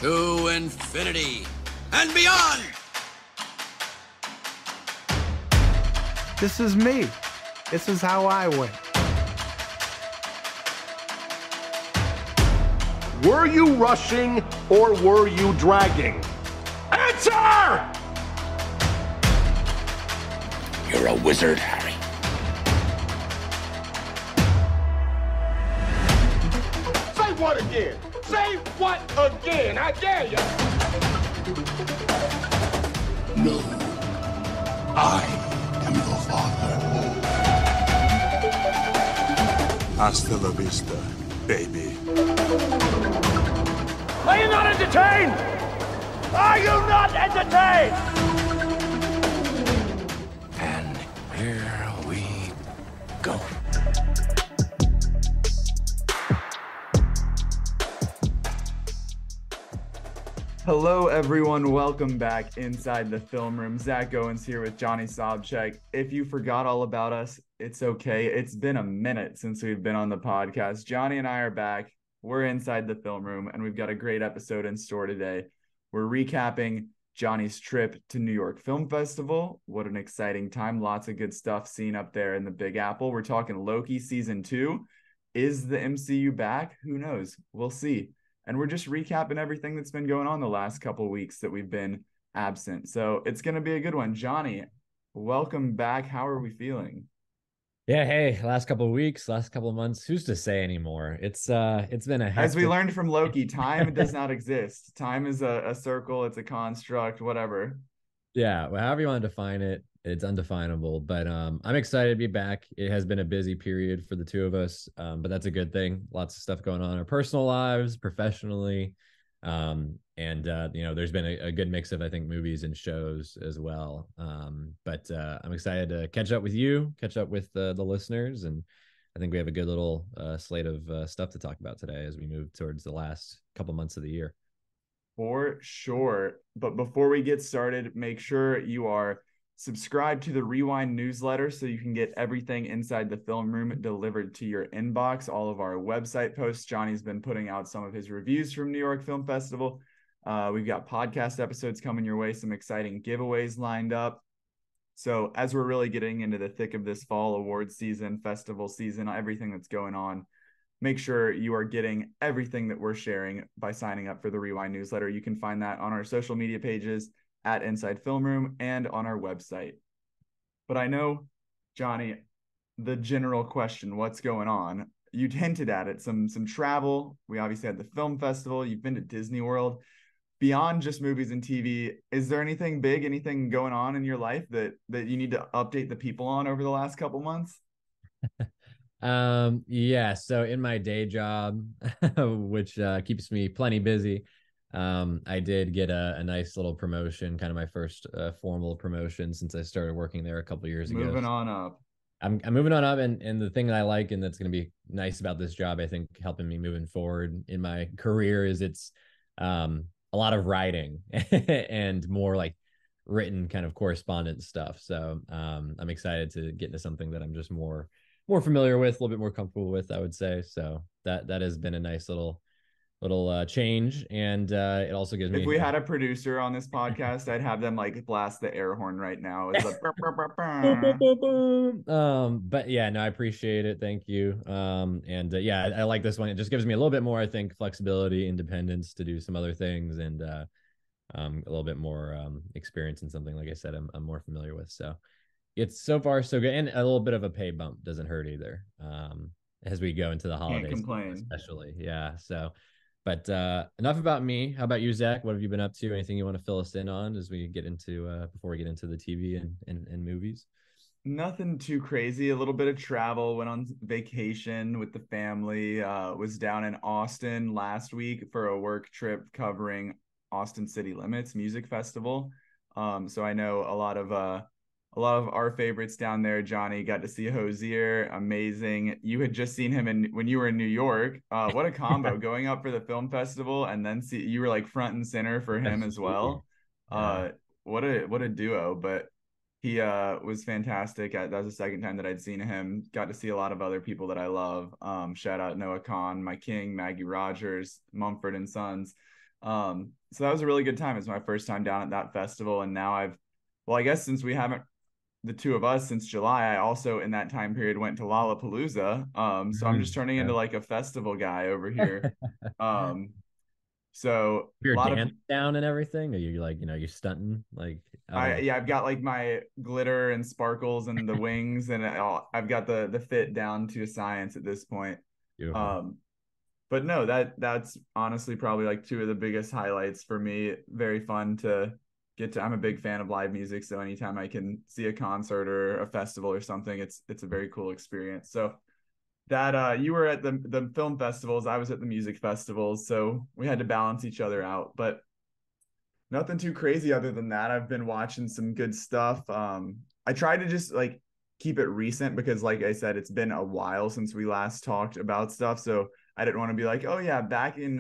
to infinity and beyond. This is me. This is how I win. Were you rushing or were you dragging? Answer! You're a wizard, Harry. Say what again? Say what again? I dare you. No, I am your father. Hasta la vista, baby. Are you not entertained? Are you not entertained? And here we go. Hello, everyone. Welcome back inside the film room. Zach Owens here with Johnny Sobchak. If you forgot all about us, it's okay. It's been a minute since we've been on the podcast. Johnny and I are back. We're inside the film room, and we've got a great episode in store today. We're recapping Johnny's trip to New York Film Festival. What an exciting time. Lots of good stuff seen up there in the Big Apple. We're talking Loki Season 2. Is the MCU back? Who knows? We'll see. And we're just recapping everything that's been going on the last couple of weeks that we've been absent. So it's going to be a good one. Johnny, welcome back. How are we feeling? Yeah, hey, last couple of weeks, last couple of months, who's to say anymore? It's been a hectic... As we learned from Loki, time does not exist. Time is a circle, it's a construct, whatever. Yeah, well, however you want to define it, it's undefinable. But I'm excited to be back. It has been a busy period for the two of us, but that's a good thing. Lots of stuff going on in our personal lives, professionally. There's been a good mix of, I think, movies and shows as well. But I'm excited to catch up with you, catch up with the listeners, and I think we have a good little slate of stuff to talk about today as we move towards the last couple months of the year. For sure. But before we get started, make sure you are subscribed to the Rewind newsletter so you can get everything inside the film room delivered to your inbox. All of our website posts. Johnny's been putting out some of his reviews from New York Film Festival. We've got podcast episodes coming your way, some exciting giveaways lined up. So as we're really getting into the thick of this fall award season, festival season, everything that's going on, make sure you are getting everything that we're sharing by signing up for the Rewind newsletter. You can find that on our social media pages at Inside Film Room and on our website. But I know, Johnny, the general question, what's going on? You'd hinted at it, some travel. We obviously had the film festival. You've been to Disney World. Beyond just movies and TV, is there anything big, anything going on in your life that you need to update the people on over the last couple months? Yeah, so in my day job, which keeps me plenty busy, I did get a nice little promotion, kind of my first formal promotion since I started working there a couple years ago. Moving on up. I'm moving on up, and the thing that I like and that's going to be nice about this job, I think, helping me moving forward in my career is it's a lot of writing and more like written kind of correspondence stuff. So I'm excited to get into something that I'm just more familiar with, a little bit more comfortable with, I would say. So that has been a nice little change, and it also gives me. If we had a producer on this podcast, I'd have them like blast the air horn right now. It's like burr, burr, burr, burr. But yeah, no, I appreciate it. Thank you. Yeah, I like this one. It just gives me a little bit more, I think, flexibility, independence to do some other things, and a little bit more experience in something, like I said, I'm more familiar with. So it's so far so good, and a little bit of a pay bump doesn't hurt either. As we go into the holidays, Can't complain. Especially, yeah. So. But enough about me. How about you, Zach? What have you been up to? Anything you want to fill us in on as we get into before we get into the TV and movies? Nothing too crazy. A little bit of travel. Went on vacation with the family. Was down in Austin last week for a work trip covering Austin City Limits Music Festival. So I know a lot of our favorites down there. Johnny got to see Hozier, amazing. You had just seen him when you were in New York. What a combo going up for the film festival, and then you were like front and center for him as well. What a duo. But he was fantastic. That was the second time that I'd seen him. Got to see a lot of other people that I love. Shout out Noah Kahn, my king, Maggie Rogers, Mumford and Sons. So that was a really good time. It's my first time down at that festival, and now I guess since we haven't, the two of us, since July, I also in that time period went to Lollapalooza. So I'm just turning into like a festival guy over here. Um, so a Your lot of dance down and everything? Are you like, you're stunting like out of I've got like my glitter and sparkles and the wings, and I've got the fit down to a science at this point. beautiful. Um, but no, that's honestly probably like two of the biggest highlights for me. Very fun to get to. I'm a big fan of live music, so anytime I can see a concert or a festival or something, it's a very cool experience. So that you were at the film festivals, I was at the music festivals, so we had to balance each other out. But nothing too crazy other than that. I've been watching some good stuff. I try to just like keep it recent because, like I said, it's been a while since we last talked about stuff. So I didn't want to be like, oh yeah, back in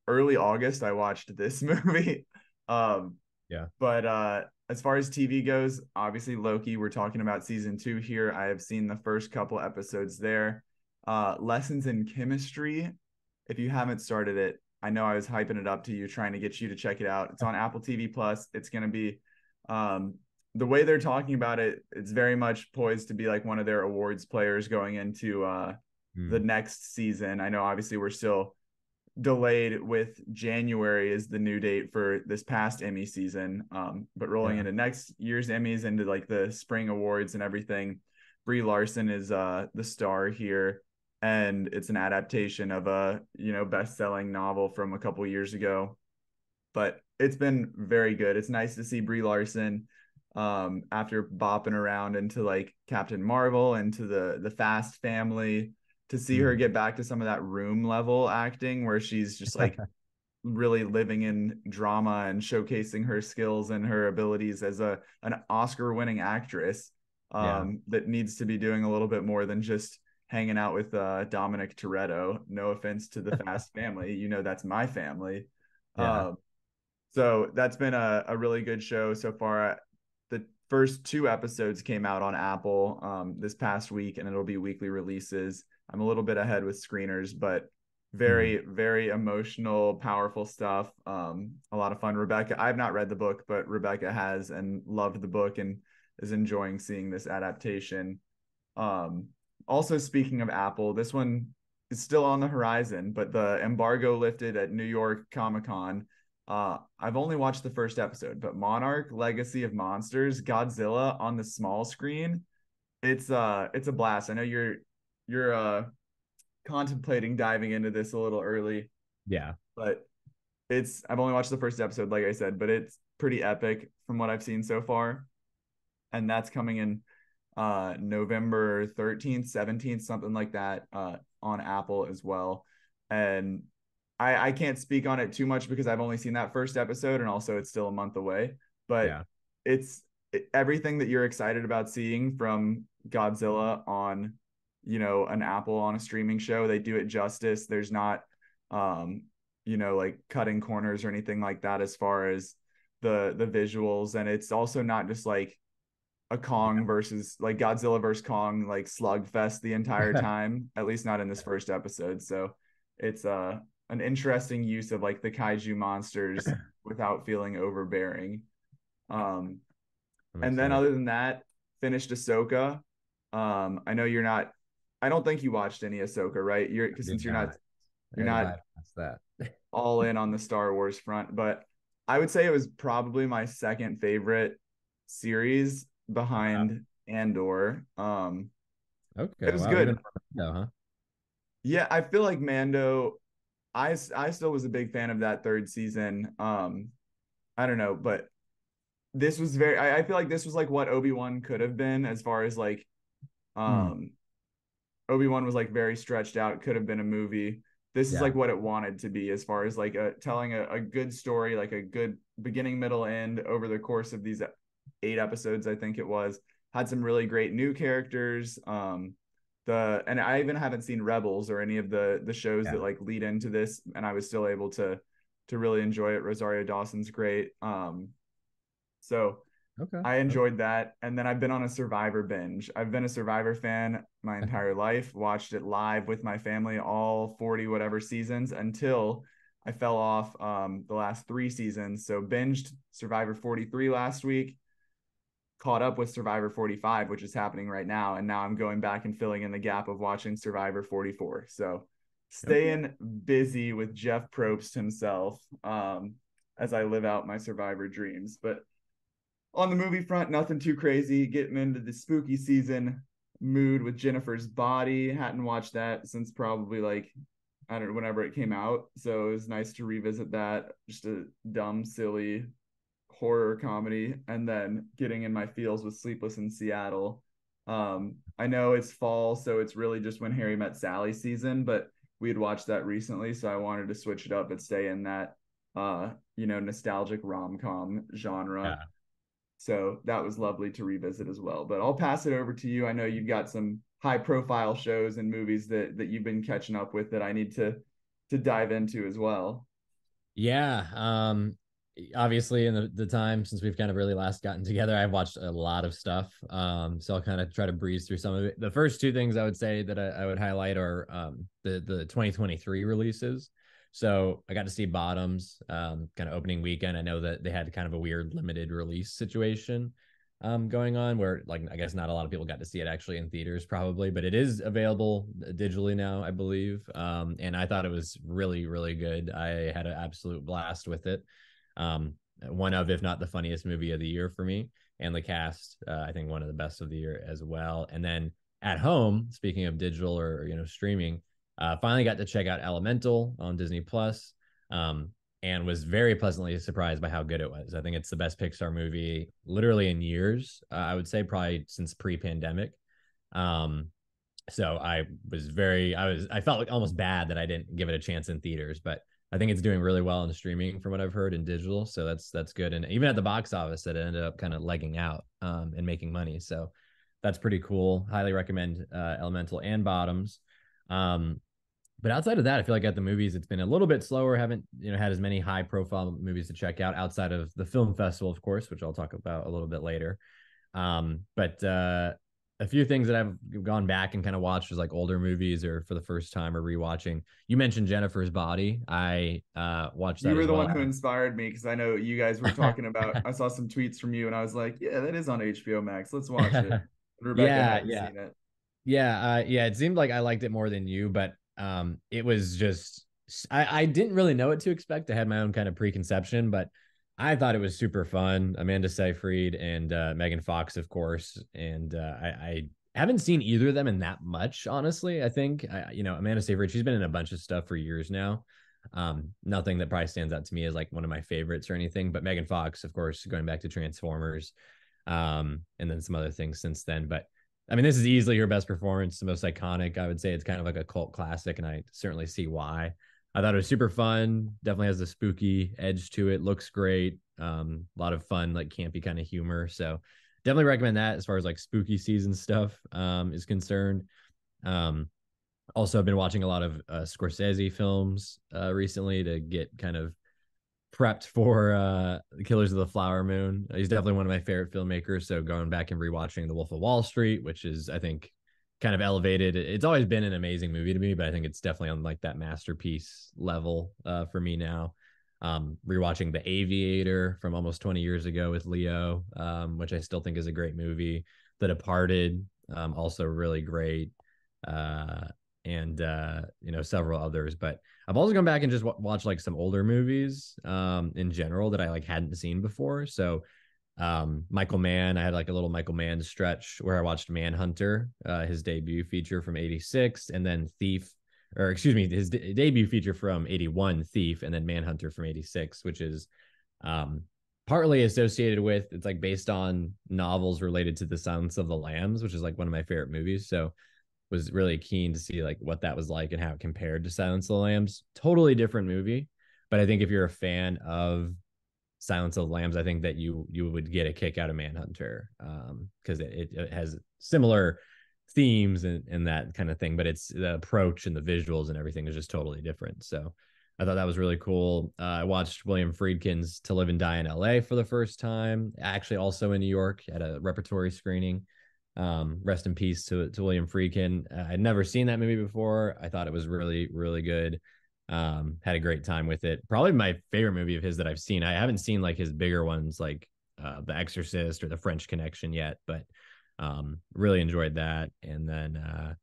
early August, I watched this movie. Yeah. But as far as TV goes, obviously Loki, we're talking about season 2 here. I have seen the first couple episodes there. Lessons in Chemistry. If you haven't started it, I know I was hyping it up to you, trying to get you to check it out. It's on Apple TV Plus. It's going to be the way they're talking about it. It's very much poised to be like one of their awards players going into the next season. I know obviously we're still delayed with January is the new date for this past Emmy season, but rolling into next year's Emmys, into like the spring awards and everything. Brie Larson is the star here, and it's an adaptation of a best-selling novel from a couple years ago. But it's been very good. It's nice to see Brie Larson after bopping around into like Captain Marvel, into the Fast Family, to see her get back to some of that Room level acting where she's just like really living in drama and showcasing her skills and her abilities as an Oscar-winning actress that needs to be doing a little bit more than just hanging out with Dominic Toretto. No offense to the Fast Family, that's my family. So that's been a really good show so far. The first 2 episodes came out on Apple this past week, and it'll be weekly releases. I'm a little bit ahead with screeners, but very, very emotional, powerful stuff. A lot of fun. Rebecca, I've not read the book, but Rebecca has and loved the book and is enjoying seeing this adaptation. Also, speaking of Apple, this one is still on the horizon, but the embargo lifted at New York Comic-Con. I've only watched the first episode, but Monarch Legacy of Monsters, Godzilla on the small screen, it's a blast. I know you're contemplating diving into this a little early. Yeah. But I've only watched the first episode, like I said, but it's pretty epic from what I've seen so far. And that's coming in November 13th, 17th, something like that, on Apple as well. And I can't speak on it too much because I've only seen that first episode, and also it's still a month away. But it's everything that you're excited about seeing from Godzilla on an Apple on a streaming show. They do it justice. There's not like cutting corners or anything like that as far as the visuals, and it's also not just like a Kong versus like Godzilla versus Kong like slugfest the entire time, at least not in this first episode. So it's an interesting use of like the kaiju monsters without feeling overbearing. And then other than that, finished Ahsoka. I know you're not, I don't think you watched any Ahsoka, right? Since you're not that all in on the Star Wars front, but I would say it was probably my second favorite series behind Andor. Okay. It was good. Yeah, I feel like Mando, I still was a big fan of that third season. I don't know, but this was I feel like this was like what Obi-Wan could have been, as far as like Obi-Wan was like very stretched out, could have been a movie. This is like what it wanted to be, as far as like telling a good story, like a good beginning, middle, end over the course of these 8 episodes, I think it was. Had some really great new characters. And I even haven't seen Rebels or any of the shows that like lead into this, and I was still able to really enjoy it. Rosario Dawson's great. So I enjoyed that. And then I've been on a Survivor binge. I've been a Survivor fan my entire life, watched it live with my family, all 40 whatever seasons, until I fell off the last 3 seasons. So binged Survivor 43 last week, caught up with Survivor 45, which is happening right now. And now I'm going back and filling in the gap of watching Survivor 44. So staying busy with Jeff Probst himself as I live out my Survivor dreams. But on the movie front, nothing too crazy. Getting into the spooky season mood with Jennifer's Body. Hadn't watched that since probably like, I don't know, whenever it came out. So it was nice to revisit that. Just a dumb, silly horror comedy. And then getting in my feels with Sleepless in Seattle. I know it's fall, so it's really just When Harry Met Sally season, but we had watched that recently, so I wanted to switch it up and stay in that nostalgic rom-com genre. Yeah. So that was lovely to revisit as well. But I'll pass it over to you. I know you've got some high profile shows and movies that you've been catching up with that I need to dive into as well. Yeah. Obviously in the time since we've kind of really last gotten together, I've watched a lot of stuff. So I'll kind of try to breeze through some of it. The first two things I would say that I would highlight are the 2023 releases. So I got to see Bottoms kind of opening weekend. I know that they had kind of a weird limited release situation going on where, like, I guess not a lot of people got to see it actually in theaters probably, but it is available digitally now, I believe. And I thought it was really, really good. I had an absolute blast with it. One of, if not the funniest movie of the year for me, and the cast, I think one of the best of the year as well. And then at home, speaking of digital or streaming, finally got to check out Elemental on Disney Plus, and was very pleasantly surprised by how good it was. I think it's the best Pixar movie literally in years. I would say probably since pre-pandemic. So I felt like almost bad that I didn't give it a chance in theaters, but I think it's doing really well in streaming from what I've heard in digital. So that's good. And even at the box office, it ended up kind of legging out and making money. So that's pretty cool. Highly recommend Elemental and Bottoms. But outside of that, I feel like at the movies, it's been a little bit slower. Haven't had as many high profile movies to check out outside of the film festival, of course, which I'll talk about a little bit later. But a few things that I've gone back and kind of watched was like older movies or for the first time or rewatching. You mentioned Jennifer's Body. I watched that. You were the one who inspired me because I know you guys were talking about. I saw some tweets from you and I was like, yeah, that is on HBO Max. Let's watch it. Rebecca hadn't seen it. Yeah. It seemed like I liked it more than you, but it was just I didn't really know what to expect. I had my own kind of preconception, but I thought it was super fun. Amanda Seyfried and Megan Fox, of course. And I haven't seen either of them in that much, honestly. I think, Amanda Seyfried, she's been in a bunch of stuff for years now. Nothing that probably stands out to me as like one of my favorites or anything. But Megan Fox, of course, going back to Transformers, and then some other things since then. But I mean, this is easily her best performance, the most iconic. I would say it's kind of like a cult classic, and I certainly see why. I thought it was super fun. Definitely has a spooky edge to it. Looks great. A lot of fun, like campy kind of humor. So definitely recommend that as far as like spooky season stuff is concerned. Also, I've been watching a lot of Scorsese films recently to get kind of prepped for Killers of the Flower Moon. He's definitely one of my favorite filmmakers. So going back and rewatching The Wolf of Wall Street, which is, I think, kind of elevated. It's always been an amazing movie to me, but I think it's definitely on like that masterpiece level for me now. Rewatching The Aviator from almost 20 years ago with Leo, which I still think is a great movie. The Departed, also really great. And several others, but I've also gone back and just watched like some older movies in general that I like hadn't seen before. So Michael Mann, I had like a little Michael Mann stretch where I watched Manhunter, his debut feature from 86, and then his debut feature from 81, Thief, and then Manhunter from 86, which is partly associated with, it's like based on novels related to The Silence of the Lambs, which is like one of my favorite movies. So was really keen to see like what that was like and how it compared to Silence of the Lambs. Totally different movie, but I think if you're a fan of Silence of the Lambs, I think that you would get a kick out of Manhunter because it has similar themes and that kind of thing, but it's the approach and the visuals and everything is just totally different. So I thought that was really cool. I watched William Friedkin's To Live and Die in LA for the first time, actually also in New York at a repertory screening. Rest in peace to William Friedkin. I'd never seen that movie before. I thought it was really, really good. Had a great time with it. Probably my favorite movie of his that I've seen. I haven't seen like his bigger ones like The Exorcist or The French Connection yet, but really enjoyed that. And then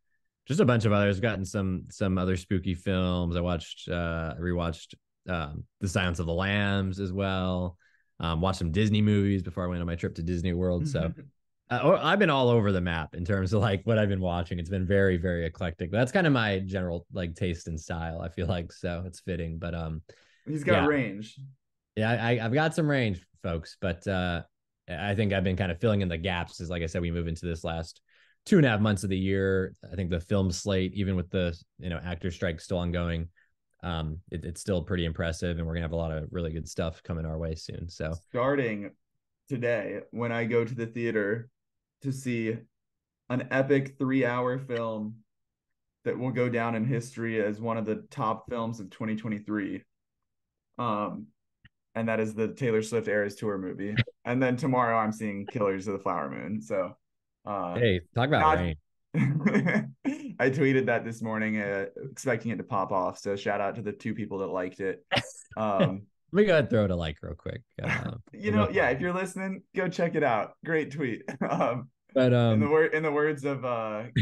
just a bunch of others. Gotten some other spooky films. I rewatched The Silence of the Lambs as well. Watched some Disney movies before I went on my trip to Disney World. So I've been all over the map in terms of like what I've been watching. It's been very, very eclectic. That's kind of my general like taste and style, I feel like. So it's fitting. But he's got range. Yeah, I've got some range, folks. But I think I've been kind of filling in the gaps as, like I said, we move into this last 2.5 months of the year. I think the film slate, even with the actor strike still ongoing, it's still pretty impressive, and we're gonna have a lot of really good stuff coming our way soon. So starting today, when I go to the theater to see an epic 3-hour film that will go down in history as one of the top films of 2023. And that is the Taylor Swift Eras Tour movie. And then tomorrow I'm seeing Killers of the Flower Moon. So hey, talk about rain. I tweeted that this morning, expecting it to pop off. So shout out to the 2 people that liked it. Let me go ahead and throw it a like real quick. Yeah, if you're listening, go check it out. Great tweet. But in the words of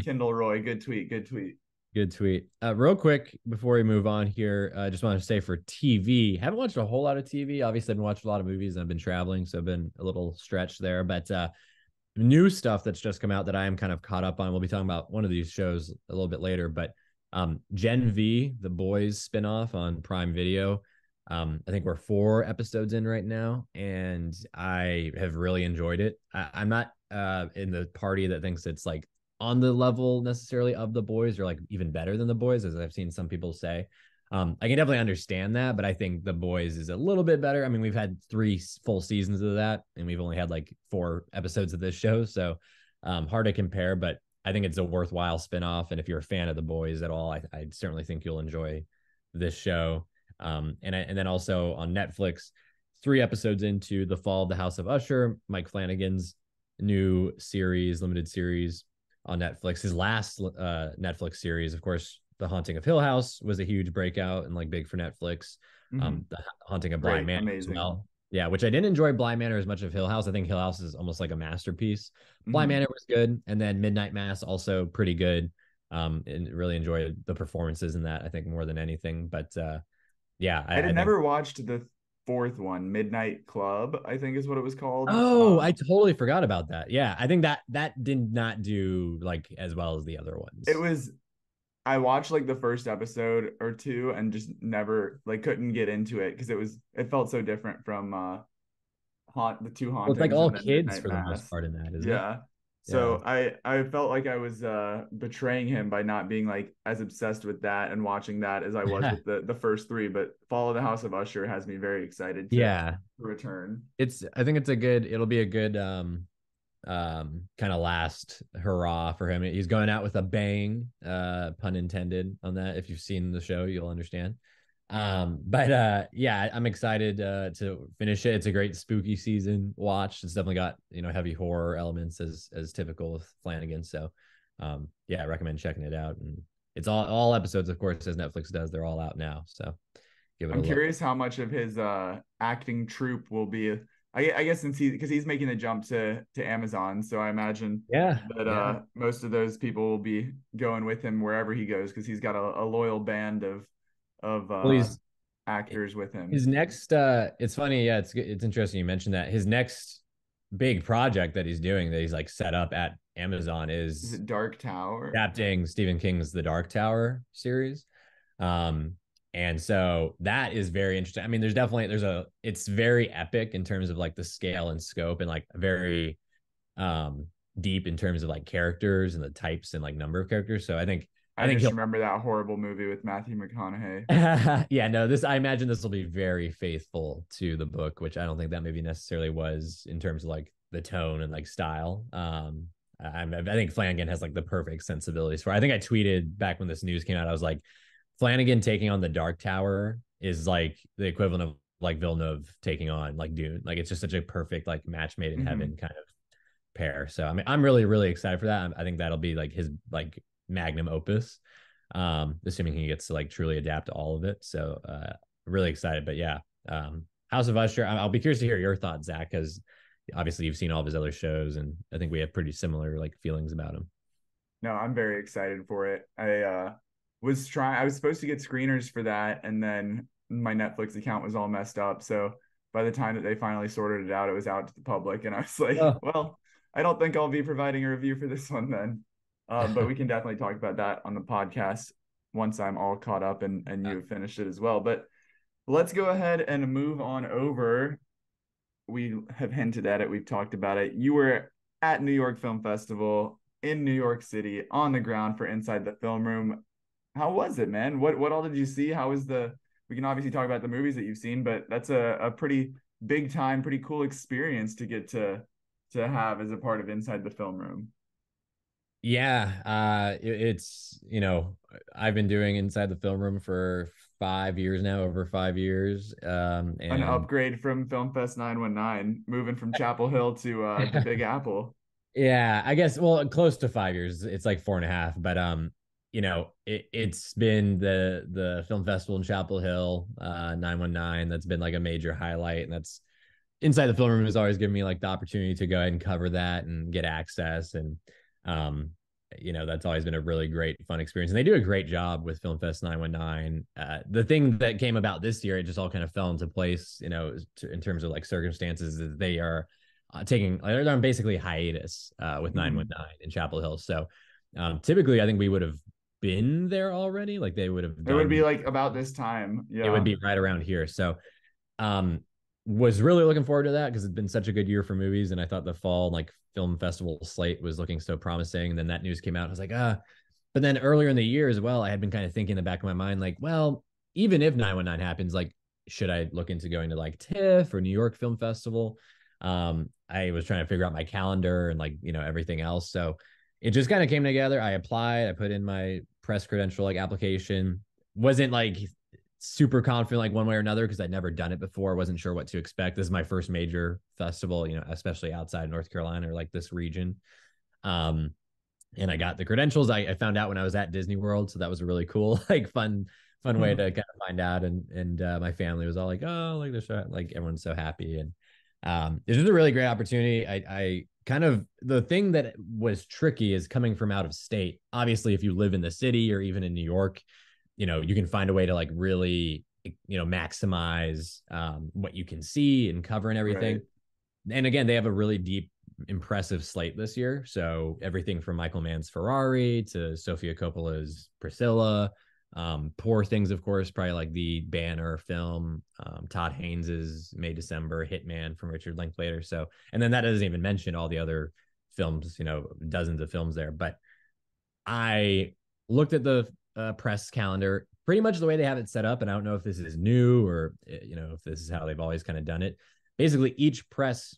Kendall Roy, good tweet. Good tweet. Real quick before we move on here, I just want to say for TV, haven't watched a whole lot of TV. Obviously, I've been watching a lot of movies and I've been traveling, so I've been a little stretched there. But new stuff that's just come out that I am kind of caught up on. We'll be talking about one of these shows a little bit later, but Gen V, the Boys spinoff on Prime Video. I think we're 4 episodes in right now, and I have really enjoyed it. I'm not in the party that thinks it's like on the level necessarily of The Boys or like even better than The Boys, as I've seen some people say. I can definitely understand that, but I think The Boys is a little bit better. I mean, we've had 3 full seasons of that, and we've only had like 4 episodes of this show, so hard to compare, but I think it's a worthwhile spinoff. And if you're a fan of The Boys at all, I certainly think you'll enjoy this show. And then also on Netflix, 3 episodes into The Fall of the House of Usher, Mike Flanagan's new series, limited series on Netflix. His last Netflix series, of course, The Haunting of Hill House, was a huge breakout and like big for Netflix. The Haunting of Bly Manor as well. Yeah, which I didn't enjoy Bly Manor as much of Hill House. I think Hill House is almost like a masterpiece. Bly Manor was good, and then Midnight Mass also pretty good. And really enjoyed the performances in that, I think, more than anything. But yeah, I never watched the 4th one, Midnight Club, I think is what it was called. Oh, I totally forgot about that. Yeah, I think that did not do like as well as the other ones. I watched like the first episode or 2 and just never like couldn't get into it because it felt so different from the 2 hauntings. Well, it's like all kids for the most part in that, isn't it? Yeah. So I felt like I was betraying him by not being like as obsessed with that and watching that as I was with the first 3. But Fall of the House of Usher has me very excited to return. I think it'll be a good kind of last hurrah for him. He's going out with a bang, pun intended on that. If you've seen the show, you'll understand. But yeah, I'm excited to finish it. It's a great spooky season watch. It's definitely got heavy horror elements as typical with Flanagan. So yeah, I recommend checking it out. And it's all episodes, of course, as Netflix does. They're all out now. So give it I'm curious how much of his acting troupe will be. I guess because he's making the jump to Amazon, so I imagine that most of those people will be going with him wherever he goes because he's got a loyal band of actors with him. His next it's funny, it's interesting you mentioned that. His next big project that he's doing that he's like set up at Amazon is it Dark Tower, adapting Stephen King's The Dark Tower series. And so that is very interesting. I mean, it's very epic in terms of like the scale and scope, and like very deep in terms of like characters and the types and like number of characters. So I think remember that horrible movie with Matthew McConaughey. Yeah, no, I imagine this will be very faithful to the book, which I don't think that maybe necessarily was in terms of like the tone and like style. I think Flanagan has like the perfect sensibilities for it. I think I tweeted back when this news came out, I was like, Flanagan taking on The Dark Tower is like the equivalent of like Villeneuve taking on like Dune. Like it's just such a perfect like match made in heaven kind of pair. So I mean, I'm really, really excited for that. I think that'll be like his like magnum opus. assuming he gets to like truly adapt to all of it. So really excited. But yeah, House of Usher. I'll be curious to hear your thoughts, Zach, because obviously you've seen all of his other shows, and I think we have pretty similar like feelings about him. No, I'm very excited for it. I was supposed to get screeners for that, and then my Netflix account was all messed up. So by the time that they finally sorted it out, it was out to the public, and I was like, Oh. well, I don't think I'll be providing a review for this one then. But we can definitely talk about that on the podcast once I'm all caught up and you've finished it as well. But let's go ahead and move on over. We have hinted at it. We've talked about it. You were at New York Film Festival in New York City on the ground for Inside the Film Room. How was it, man? What all did you see? How was we can obviously talk about the movies that you've seen, but that's a pretty big time, pretty cool experience to get to have as a part of Inside the Film Room. Yeah, it's I've been doing Inside the Film Room for 5 years now, over 5 years. And an upgrade from Film Fest 919, moving from Chapel Hill to the Big Apple. Yeah, I guess, well, close to 5 years. It's like 4.5, but it's been the film festival in Chapel Hill, 919. That's been like a major highlight, and that's Inside the Film Room has always given me like the opportunity to go ahead and cover that and get access. And that's always been a really great, fun experience. And they do a great job with Film Fest 919. The thing that came about this year, it just all kind of fell into place, in terms of like circumstances, is they are they're on basically hiatus with 919 in Chapel Hill. So typically I think we would have been there already. Like they would have it would be like about this time. Yeah, it would be right around here. So was really looking forward to that, because it's been such a good year for movies, and I thought the fall like film festival slate was looking so promising. And then that news came out. I was like, but then earlier in the year as well, I had been kind of thinking in the back of my mind, like, well, even if 919 happens, like, should I look into going to like TIFF or New York Film Festival? I was trying to figure out my calendar and like, everything else. So it just kind of came together. I applied, I put in my press credential like application. Wasn't like super confident like one way or another, because I'd never done it before. Wasn't sure what to expect. This is my first major festival, especially outside North Carolina or like this region. And I got the credentials. I found out when I was at Disney World, so that was a really cool, like fun way to kind of find out. And my family was all like, oh, like this, like everyone's so happy. And it's just a really great opportunity. I kind of, the thing that was tricky is coming from out of state. Obviously, if you live in the city or even in New York, you can find a way to like really, maximize what you can see and cover and everything. Right. And again, they have a really deep, impressive slate this year. So everything from Michael Mann's Ferrari to Sofia Coppola's Priscilla, Poor Things, of course, probably like the banner film, Todd Haynes's May December, Hitman from Richard Linklater. So, and then that doesn't even mention all the other films, dozens of films there. But I looked at the press calendar pretty much the way they have it set up, and I don't know if this is new or if this is how they've always kind of done it. Basically, each press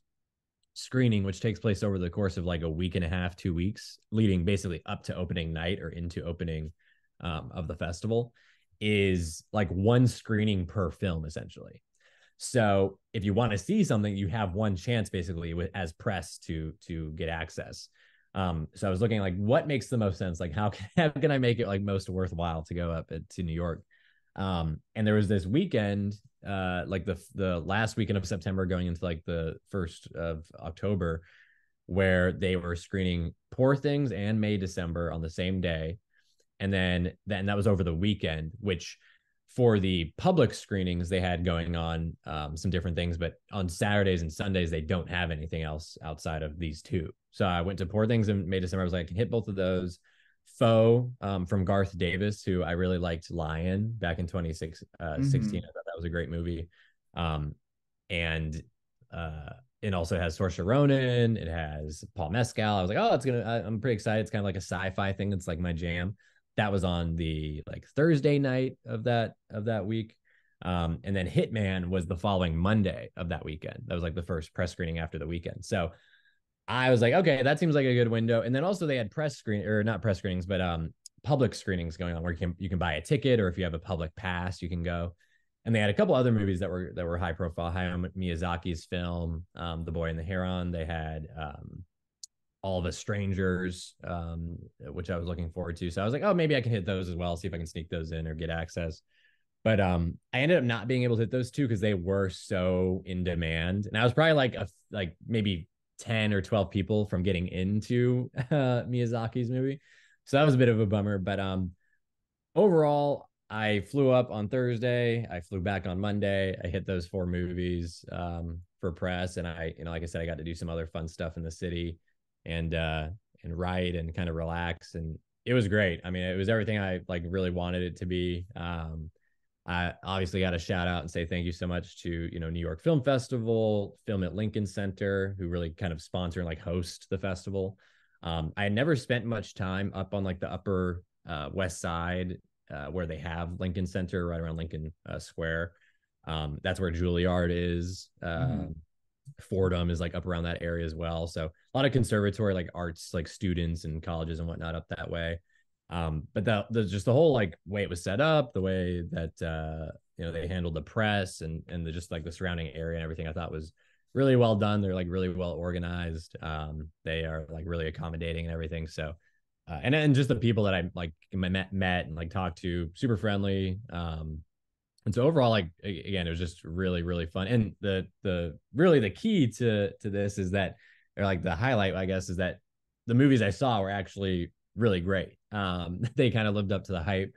screening, which takes place over the course of like a week and a half, 2 weeks, leading basically up to opening night or into opening of the festival, is like one screening per film essentially. So if you want to see something, you have one chance basically as press to get access. So I was looking like what makes the most sense, like how can I make it like most worthwhile to go up to New York. And there was this weekend, like the last weekend of September going into like the 1st of October, where they were screening Poor Things and May December on the same day. And then that was over the weekend, which for the public screenings, they had going on some different things. But on Saturdays and Sundays, they don't have anything else outside of these two. So I went to Poor Things in May December. I was like, I can hit both of those. Foe from Garth Davis, who I really liked Lion back in 2016. I thought that was a great movie. And it also has Saoirse Ronan. It has Paul Mescal. I was like, oh, I'm pretty excited. It's kind of like a sci-fi thing. It's like my jam. That was on the like Thursday night of that week. And then Hitman was the following Monday of that weekend. That was like the first press screening after the weekend. So I was like, okay, that seems like a good window. And then also they had not press screenings, but public screenings going on where you can buy a ticket, or if you have a public pass, you can go. And they had a couple other movies that were high profile. Hayao Miyazaki's film, The Boy and the Heron. They had All of Us Strangers, which I was looking forward to. So I was like, oh, maybe I can hit those as well, see if I can sneak those in or get access. But I ended up not being able to hit those two because they were so in demand. And I was probably like maybe 10 or 12 people from getting into Miyazaki's movie. So that was a bit of a bummer. But overall, I flew up on Thursday. I flew back on Monday. I hit those 4 movies for press. And I, like I said, I got to do some other fun stuff in the city and write and kind of relax. And it was great. I mean, it was everything I like really wanted it to be. I obviously got to shout out and say thank you so much to, New York Film Festival, Film at Lincoln Center, who really kind of sponsor and like host the festival. I had never spent much time up on like the upper west side where they have Lincoln Center right around Lincoln Square. That's where Juilliard is. Fordham is like up around that area as well. So a lot of conservatory, like arts, like students and colleges and whatnot up that way. But just the whole like way it was set up, the way that they handled the press and just like the surrounding area and everything, I thought was really well done. They're like really well organized. They are like really accommodating and everything. So and just the people that I like met and like talked to, super friendly. And so overall, like again, it was just really, really fun. And the really the key to this is that, or like the highlight, I guess, is that the movies I saw were actually really great. They kind of lived up to the hype.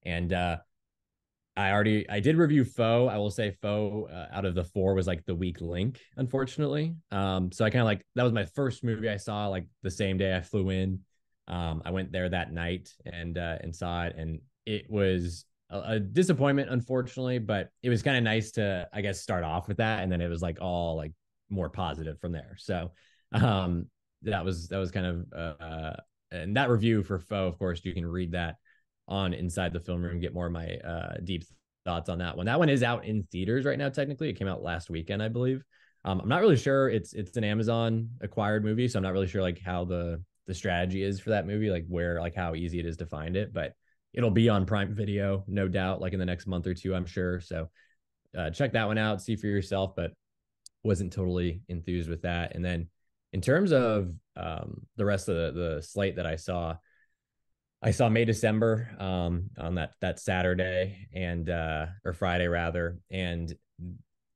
And I did review Foe. I will say Foe out of the 4 was like the weak link, unfortunately. So I kind of like, that was my first movie I saw like the same day I flew in. I went there that night and saw it, and it was a disappointment, unfortunately, but it was kind of nice to, I guess, start off with that. And then it was like all like more positive from there. So that was kind of, and that review for Foe, of course, you can read that on Inside the Film Room, get more of my deep thoughts on that one. That one is out in theaters right now. Technically, it came out last weekend, I believe. I'm not really sure. It's an Amazon acquired movie, so I'm not really sure like how the strategy is for that movie, like where, like how easy it is to find it, but it'll be on Prime Video, no doubt, like in the next month or two, I'm sure. So check that one out, see for yourself, but wasn't totally enthused with that. And then in terms of the rest of the slate that I saw May December on that Saturday and or Friday rather, and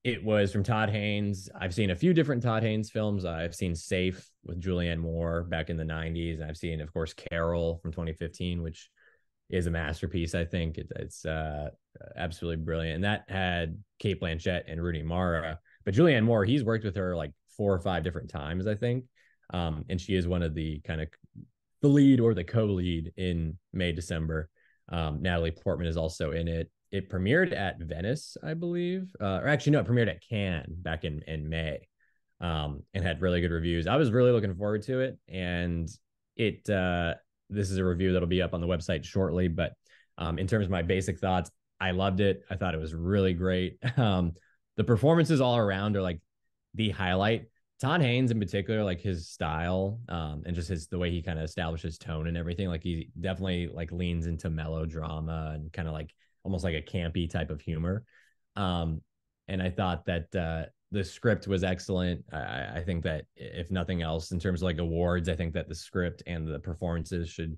it was from Todd Haynes. I've seen a few different Todd Haynes films. I've seen Safe with Julianne Moore back in the 90s. And I've seen, of course, Carol from 2015, which is a masterpiece. I think it's absolutely brilliant. And that had Cate Blanchett and Rooney Mara. But Julianne Moore, he's worked with her like 4 or 5 different times, I think. And she is one of the kind of the lead or the co-lead in May December. Natalie Portman is also in it. It premiered at Venice, I believe, or actually no, it premiered at Cannes back in May, and had really good reviews. I was really looking forward to it, and it this is a review that'll be up on the website shortly. But in terms of my basic thoughts, I loved it. I thought it was really great. The performances all around are like the highlight. Todd Haynes in particular, like his style and just the way he kind of establishes tone and everything. Like he definitely like leans into melodrama and kind of like almost like a campy type of humor. And I thought that the script was excellent. I think that if nothing else, in terms of like awards, I think that the script and the performances should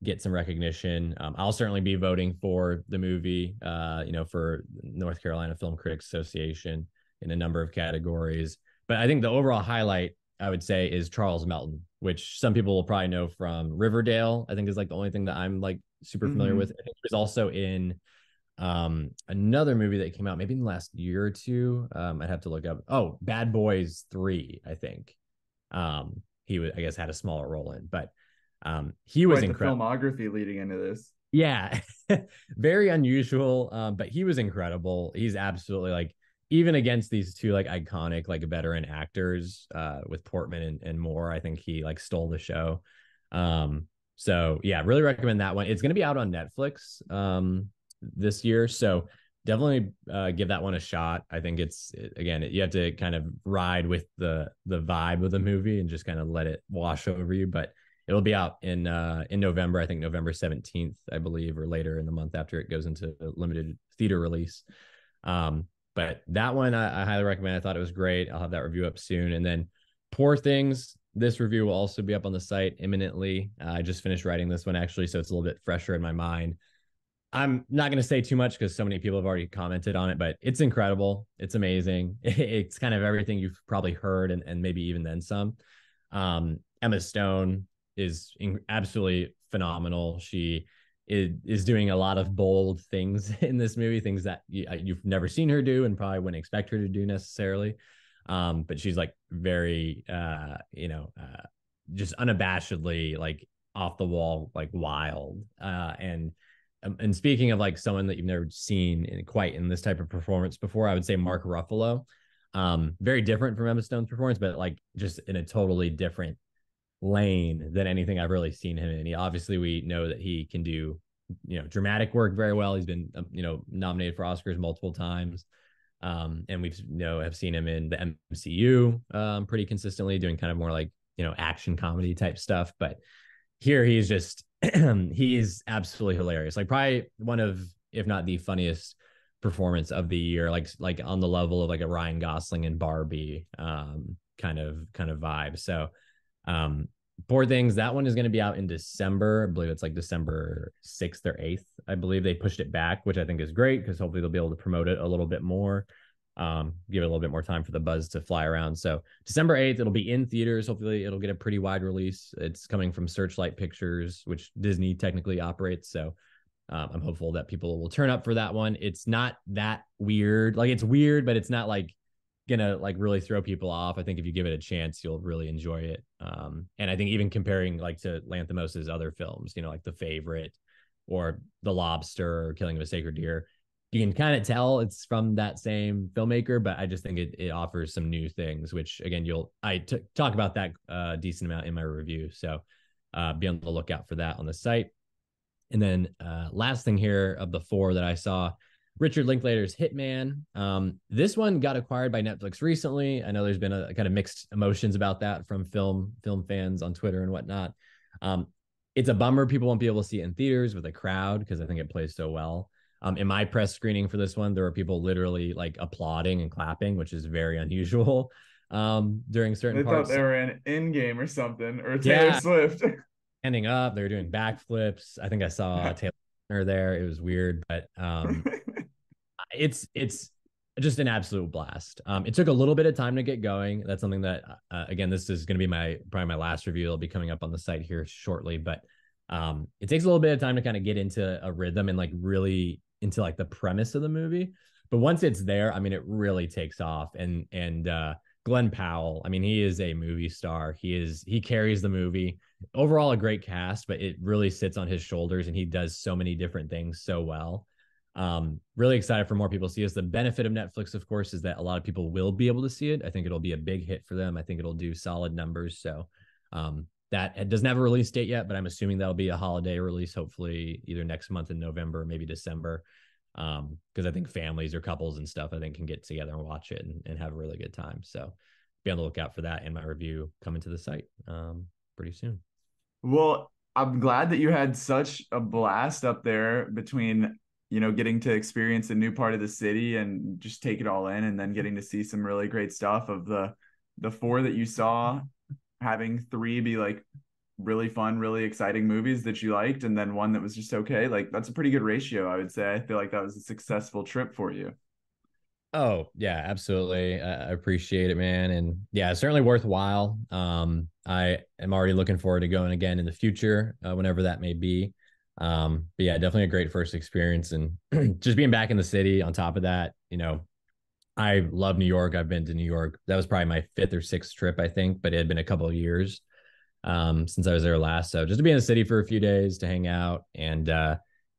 get some recognition. I'll certainly be voting for the movie, for North Carolina Film Critics Association in a number of categories. But I think the overall highlight, I would say, is Charles Melton, which some people will probably know from Riverdale. I think is like the only thing that I'm like super familiar with. I think he was also in another movie that came out maybe in the last year or two. I'd have to look up. Oh, Bad Boys 3, I think. He was, I guess, had a smaller role in, but he was incredible. The filmography leading into this. Yeah, very unusual. But he was incredible. He's absolutely like, even against these two like iconic like veteran actors with Portman and Moore, I think he like stole the show. So yeah, really recommend that one. It's going to be out on Netflix this year, so definitely give that one a shot. I think you have to kind of ride with the vibe of the movie and just kind of let it wash over you. But it'll be out in November, I think November 17th, I believe, or later in the month after it goes into limited theater release. But that one I highly recommend. I thought it was great. I'll have that review up soon. And then Poor Things, This review will also be up on the site imminently. I just finished writing this one actually, so it's a little bit fresher in my mind. I'm not going to say too much because so many people have already commented on it, but it's incredible. It's amazing. It's kind of everything you've probably heard and maybe even then some. Emma Stone is absolutely phenomenal. She is doing a lot of bold things in this movie, things that you've never seen her do and probably wouldn't expect her to do necessarily. But she's like very, just unabashedly like off the wall, like wild. And speaking of like someone that you've never seen quite in this type of performance before, I would say Mark Ruffalo. Very different from Emma Stone's performance, but like just in a totally different lane than anything I've really seen him in. Obviously, we know that he can do, dramatic work very well. He's been, nominated for Oscars multiple times. And we've, have seen him in the MCU pretty consistently doing kind of more like, action comedy type stuff. But here he's just, he's absolutely hilarious. Like probably one of, if not the funniest performance of the year, like on the level of like a Ryan Gosling and Barbie kind of vibe. So Poor Things, that one is going to be out in December. I believe it's like December 6th or 8th. I believe they pushed it back, which I think is great because hopefully they'll be able to promote it a little bit more. Give it a little bit more time for the buzz to fly around. So December 8th, it'll be in theaters. Hopefully it'll get a pretty wide release. It's coming from Searchlight Pictures, which Disney technically operates. So I'm hopeful that people will turn up for that one. It's not that weird. Like it's weird, but it's not like gonna like really throw people off. I think if you give it a chance, you'll really enjoy it. And I think even comparing like to Lanthimos's other films, like The Favorite or The Lobster or Killing of a Sacred Deer, you can kind of tell it's from that same filmmaker, but I just think it offers some new things, which again, I talk about that decent amount in my review. So be on the lookout for that on the site. And then last thing here of the four that I saw, Richard Linklater's Hitman. This one got acquired by Netflix recently. I know there's been a kind of mixed emotions about that from film fans on Twitter and whatnot. It's a bummer people won't be able to see it in theaters with a crowd because I think it plays so well. In my press screening for this one, there were people literally like applauding and clapping, which is very unusual during certain parts. They thought they were in Endgame or something, or Taylor Swift. Standing up, they were doing backflips. I think I saw Taylor there. It was weird, but it's just an absolute blast. It took a little bit of time to get going. That's something that, again, this is going to be probably my last review. It'll be coming up on the site here shortly, but it takes a little bit of time to kind of get into a rhythm and like really into like the premise of the movie. But once it's there, I mean, it really takes off. And Glenn Powell, I mean, he is a movie star. He carries the movie. Overall, a great cast, but it really sits on his shoulders and he does so many different things so well. Really excited for more people to see this. The benefit of Netflix, of course, is that a lot of people will be able to see it. I think it'll be a big hit for them. I think it'll do solid numbers. So that it doesn't have a release date yet, but I'm assuming that'll be a holiday release, hopefully either next month in November, maybe December. Because I think families or couples and stuff, I think can get together and watch it and have a really good time. So be on the lookout for that and my review coming to the site pretty soon. Well, I'm glad that you had such a blast up there between, getting to experience a new part of the city and just take it all in, and then getting to see some really great stuff of the four that you saw, having three be like really fun, really exciting movies that you liked, and then one that was just okay. Like that's a pretty good ratio, I would say. I feel like that was a successful trip for you. Oh yeah, absolutely. I appreciate it, man. And yeah, it's certainly worthwhile. I am already looking forward to going again in the future, whenever that may be. But yeah, definitely a great first experience, and just being back in the city on top of that, I love New York. I've been to New York. That was probably my 5th or 6th trip, I think, but it had been a couple of years since I was there last. So just to be in the city for a few days to hang out and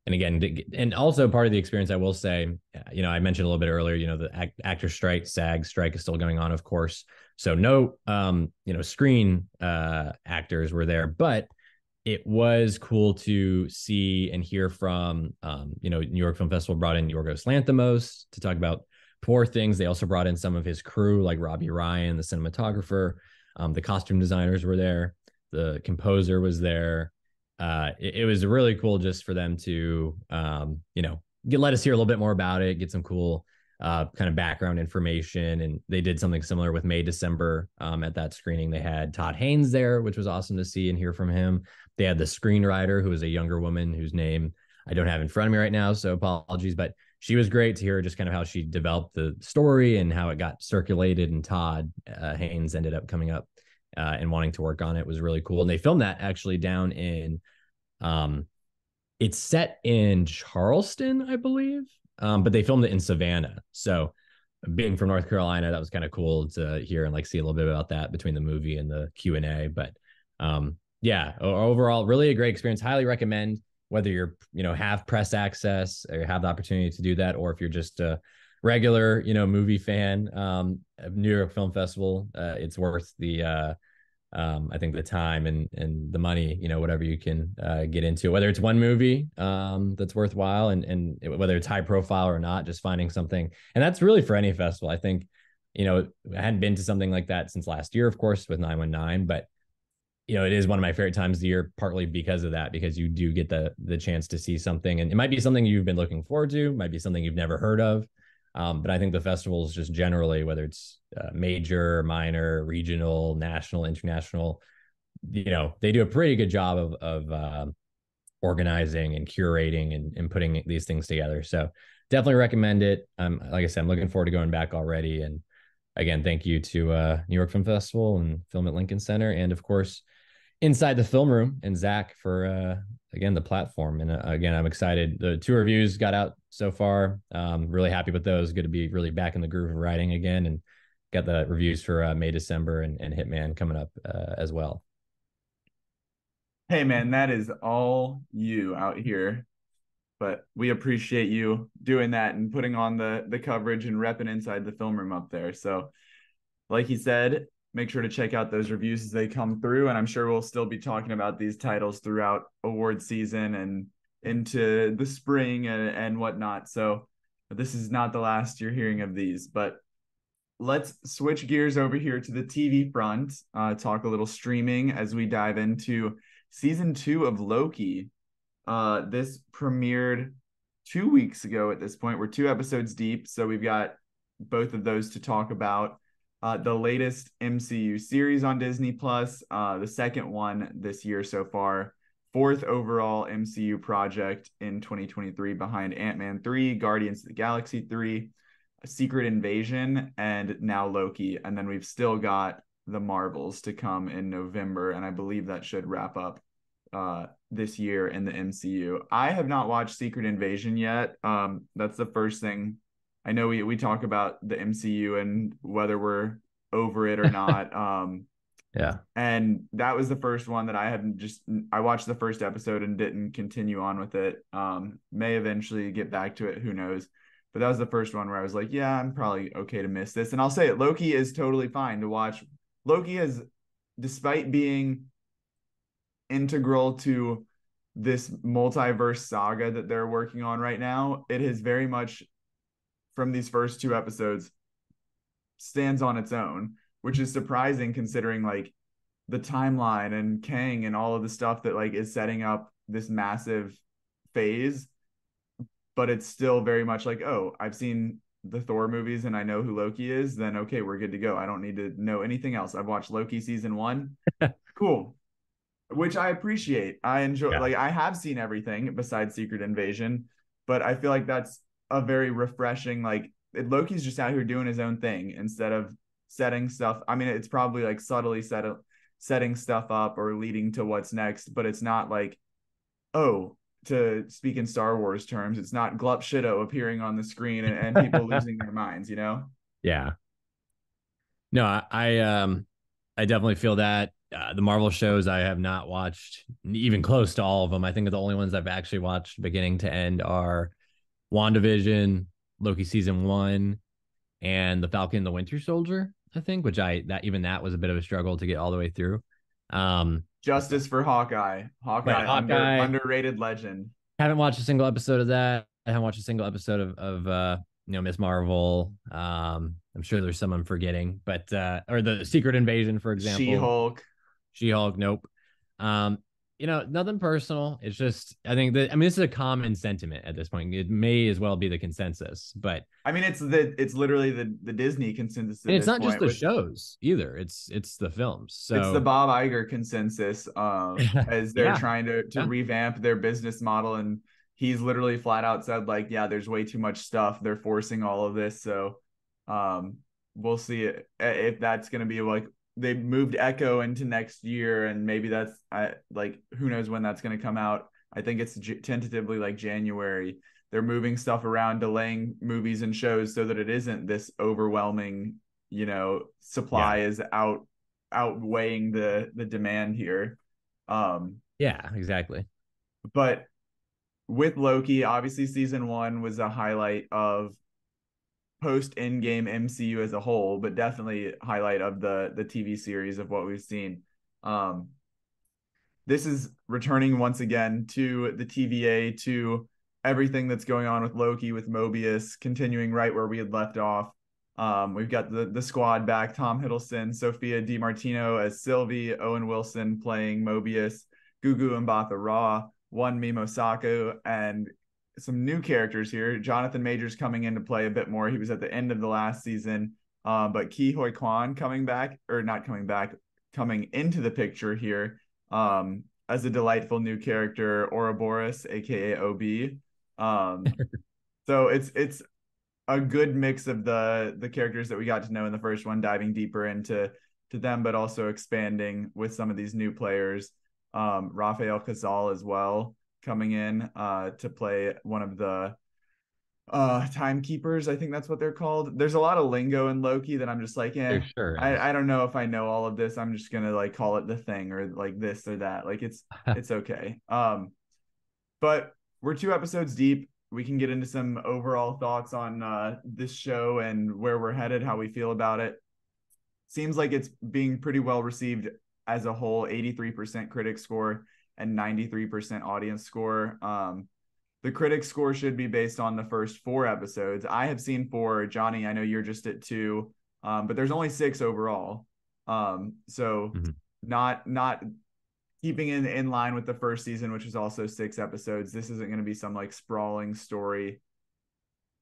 again, and also part of the experience, I will say, I mentioned a little bit earlier, the actor strike, SAG strike is still going on, of course. So no, screen actors were there, but it was cool to see and hear from, New York Film Festival brought in Yorgos Lanthimos to talk about Poor Things. They also brought in some of his crew, like Robbie Ryan, the cinematographer. The costume designers were there. The composer was there. It was really cool just for them to, let us hear a little bit more about it, get some cool kind of background information. And they did something similar with May December. At that screening, they had Todd Haynes there, which was awesome to see and hear from him. They had the screenwriter, who was a younger woman whose name I don't have in front of me right now, so apologies, but she was great to hear just kind of how she developed the story and how it got circulated. And Todd Haynes ended up coming up and wanting to work on it. It was really cool. And they filmed that actually down in, it's set in Charleston, I believe, but they filmed it in Savannah. So being from North Carolina, that was kind of cool to hear and like see a little bit about that between the movie and the Q&A. But yeah, overall, really a great experience. Highly recommend, whether you're, have press access or have the opportunity to do that, or if you're just a regular, movie fan of New York Film Festival, it's worth the, I think the time and the money, whatever you can get into, whether it's one movie that's worthwhile and whether it's high profile or not, just finding something. And that's really for any festival. I think, I hadn't been to something like that since last year, of course, with 919, but it is one of my favorite times of the year, partly because of that, because you do get the chance to see something, and it might be something you've been looking forward to, might be something you've never heard of. But I think the festivals just generally, whether it's major, minor, regional, national, international, they do a pretty good job of organizing and curating and putting these things together. So definitely recommend it. Like I said, I'm looking forward to going back already. And again, thank you to New York Film Festival and Film at Lincoln Center, and of course, Inside the Film Room and Zach for again the platform. And again, I'm excited. The 2 reviews got out so far. Really happy with those. Good to be really back in the groove of writing again, and got the reviews for May December and Hitman coming up as well. Hey man, that is all you out here, but we appreciate you doing that and putting on the coverage and repping Inside the Film Room up there. So like he said, make sure to check out those reviews as they come through. And I'm sure we'll still be talking about these titles throughout award season and into the spring and whatnot. So this is not the last you're hearing of these, but let's switch gears over here to the TV front, talk a little streaming as we dive into season 2 of Loki. This premiered 2 weeks ago at this point. We're 2 episodes deep, so we've got both of those to talk about. The latest MCU series on Disney Plus, the second one this year so far, 4th overall MCU project in 2023 behind Ant-Man 3, Guardians of the Galaxy 3, Secret Invasion, and now Loki. And then we've still got the Marvels to come in November, and I believe that should wrap up this year in the MCU. I have not watched Secret Invasion yet. That's the first thing. I know we talk about the MCU and whether we're over it or not. Yeah. And that was the first one that I watched the first episode and didn't continue on with it. May eventually get back to it, who knows. But that was the first one where I was like, yeah, I'm probably okay to miss this. And I'll say it, Loki is totally fine to watch. Loki has, despite being integral to this multiverse saga that they're working on right now, it has very much, from these first 2 episodes, stands on its own, which is surprising considering like the timeline and Kang and all of the stuff that like is setting up this massive phase. But it's still very much like, oh, I've seen the Thor movies and I know who Loki is, then okay, we're good to go. I don't need to know anything else. I've watched Loki season 1. Cool. Which I appreciate. I enjoy, like I have seen everything besides Secret Invasion, but I feel like that's a very refreshing, like Loki's just out here doing his own thing instead of setting stuff. I mean, it's probably like subtly setting stuff up or leading to what's next, but it's not like, oh, to speak in Star Wars terms, it's not Glup Shido appearing on the screen and people losing their minds, Yeah. No, I definitely feel that. The Marvel shows I have not watched even close to all of them. I think the only ones I've actually watched beginning to end are WandaVision, Loki season 1, and The Falcon and the Winter Soldier, I think, which that was a bit of a struggle to get all the way through. Justice for Hawkeye. Hawkeye. Underrated legend. Haven't watched a single episode of that. I haven't watched a single episode of Miss Marvel. I'm sure there's some I'm forgetting, but or the Secret Invasion, for example. She-Hulk. Nope. Nothing personal. It's just, I think that, I mean, this is a common sentiment at this point. It may as well be the consensus, but I mean, it's literally the Disney consensus at and it's this not just point. the shows either. It's the films. It's the So Bob Iger consensus, as they're yeah, trying to yeah, revamp their business model, and he's literally flat out said like, yeah, there's way too much stuff. They're forcing all of this, so we'll see if that's going to be like they moved Echo into next year, and maybe that's like who knows when that's going to come out. I think it's tentatively like January. They're moving stuff around, delaying movies and shows so that it isn't this overwhelming, supply is outweighing the demand here. yeah, exactly. But with Loki, obviously season 1 was a highlight of post Endgame MCU as a whole, but definitely highlight of the TV series of what we've seen. This is returning once again to the TVA, to everything that's going on with Loki, with Mobius, continuing right where we had left off. We've got the squad back: Tom Hiddleston, Sophia DiMartino as Sylvie, Owen Wilson playing Mobius, Gugu Mbatha Raw, Wunmi Mosaku, and some new characters here. Jonathan Majors coming in to play a bit more. He was at the end of the last season, but Ki Hoi Kwan coming back, or not coming back, coming into the picture here, as a delightful new character, Ouroboros, aka OB. So it's a good mix of the characters that we got to know in the first one, diving deeper into them, but also expanding with some of these new players. Rafael Casal as well coming in to play one of the timekeepers. I think that's what they're called. There's a lot of lingo in Loki that I'm just like, There sure is. I don't know if I know all of this. I'm just gonna like call it the thing, or like this or that. Like it's okay. But we're 2 episodes deep. We can get into some overall thoughts on this show and where we're headed, how we feel about it. Seems like it's being pretty well received as a whole. 83% critic score and 93% audience score. The critic score should be based on the first 4 episodes. I have seen 4. Johnny, I know you're just at 2, but there's only 6 overall. So not keeping in line with the first season, which was also 6 episodes. This isn't going to be some like sprawling story.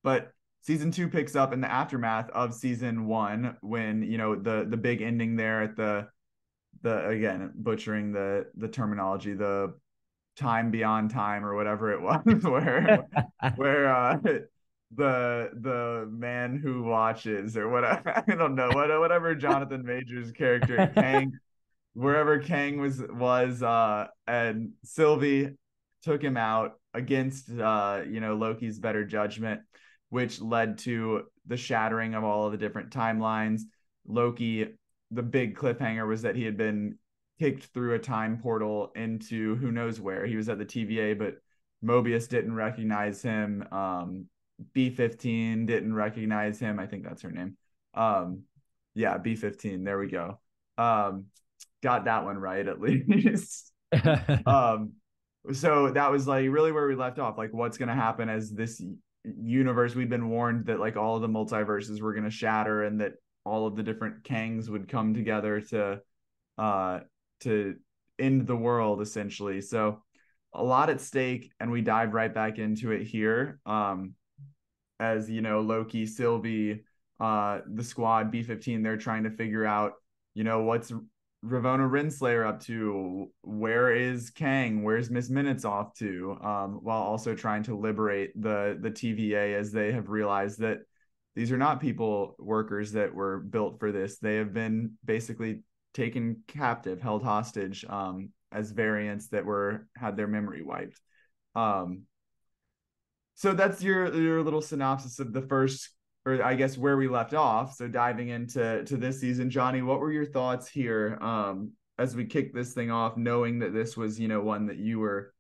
But season 2 picks up in the aftermath of season 1, when the big ending there at the again, butchering the terminology, the time beyond time or whatever it was, where the man who watches, or whatever, I don't know, whatever Jonathan Majors character, Kang, wherever Kang was and Sylvie took him out against Loki's better judgment, which led to the shattering of all of the different timelines. Loki, the big cliffhanger was that he had been kicked through a time portal into who knows where. He was at the TVA, but Mobius didn't recognize him. B-15 didn't recognize him. I think that's her name. Yeah, B-15. There we go. Got that one right, at least. So that was like really where we left off. Like, what's going to happen as this universe? We'd been warned that like all of the multiverses were going to shatter, and that all of the different Kangs would come together to end the world, essentially. So a lot at stake, and we dive right back into it here. As Loki, Sylvie, the squad, B-15, they're trying to figure out, what's Ravonna Renslayer up to? Where is Kang? Where's Miss Minutes off to? While also trying to liberate the TVA, as they have realized that these are not workers that were built for this. They have been basically taken captive, held hostage, as variants that had their memory wiped. So that's your little synopsis of the first, or I guess where we left off. So diving into this season, Johnny, what were your thoughts here as we kick this thing off, knowing that this was one that you were